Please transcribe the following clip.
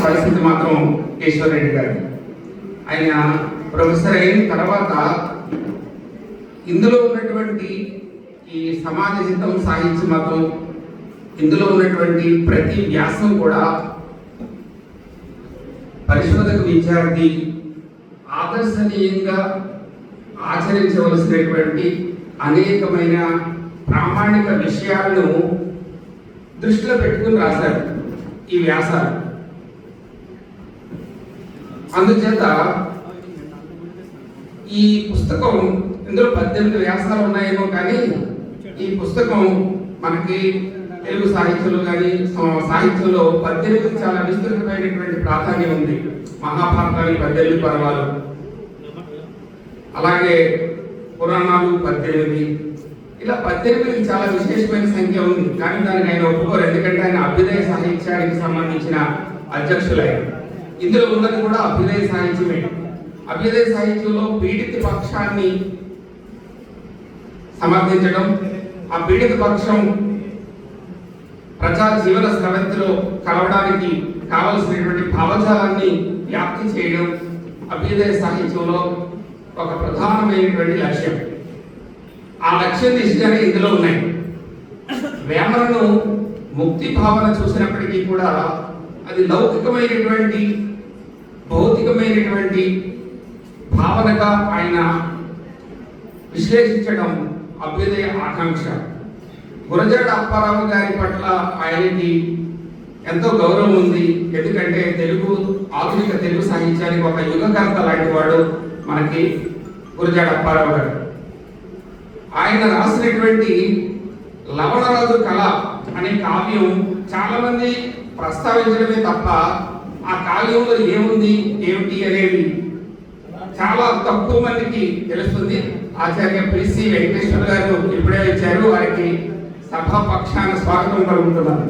పరిస్థితి మాత్రం కేశవ రెడ్డి గారు. ఆయన ప్రొఫెసర్ అయిన తర్వాత ఇందులో ఉన్నటువంటి ఈ సమాజ హితం సాహిత్య మతం, ఇందులో ఉన్నటువంటి ప్రతి వ్యాసం కూడా పరిశోధక విద్యార్థి ఆదర్శనీయంగా ఆచరించవలసినటువంటి అనేకమైన ప్రామాణిక విషయాలను దృష్టిలో పెట్టుకుని రాశారు ఈ వ్యాసాలు. అందుచేత ఈ పుస్తకం, ఇందులో 18 వ్యాసాలు ఉన్నాయేమో, కానీ ఈ పుస్తకం మనకి తెలుగు సాహిత్యంలో కానీ సాహిత్యంలో 18 చాలా విస్తృతమైనటువంటి ప్రాధాన్యం ఉంది. మహాభారతానికి 18 పర్వాలు, అలాగే పురాణాలు 18, ఇలా 18 చాలా విశేషమైన సంఖ్య ఉంది. కానీ దానికి ఆయన ఒప్పుకోరు, ఎందుకంటే ఆయన అభ్యుదయ సాహిత్యానికి సంబంధించిన అధ్యక్షులు. ఇందులో ఉన్నది కూడా అభ్యుదయ సాహిత్యమే. అభ్యుదయ సాహిత్యంలో పీడిత పక్షాన్ని సమర్థించడం, ఆ పీడిత పక్షం ప్రజా జీవన స్రవంతిలో కలవడానికి కావలసినటువంటి భావజాలాన్ని వ్యాప్తి చేయడం అభ్యుదయ సాహిత్యంలో ఒక ప్రధానమైనటువంటి లక్ష్యం. ఆ లక్ష్యం దిశగానే ఇందులో ఉన్నాయి. వేమనను ముక్తి భావన చూసినప్పటికీ కూడా అది లౌకికమైనటువంటి భౌతికమైనటువంటి భావనగా ఆయన విశ్లేషించడం అభ్యుదయ ఆకాంక్ష. గురజాడ అప్పారావు గారి పట్ల ఆయనకి ఎంతో గౌరవం ఉంది. ఎందుకంటే ఆధునిక తెలుగు సాహిత్యానికి ఒక యుగకర్త లాంటి వాడు మనకి గురజాడ అప్పారావు గారు. ఆయన రాసినటువంటి లవణరాజు కళ అనే కావ్యం చాలా మంది ప్రస్తావించడమే తప్ప ఆ కావ్యంలో ఏముంది ఏమిటి అనేది చాలా తక్కువ మందికి తెలుస్తుంది. ఆచార్య పిసి వెంకటేశ్వర గారు ఇప్పుడే వచ్చారు, వారికి సభాపక్షాన స్వాగతం కలుగుతున్నాను.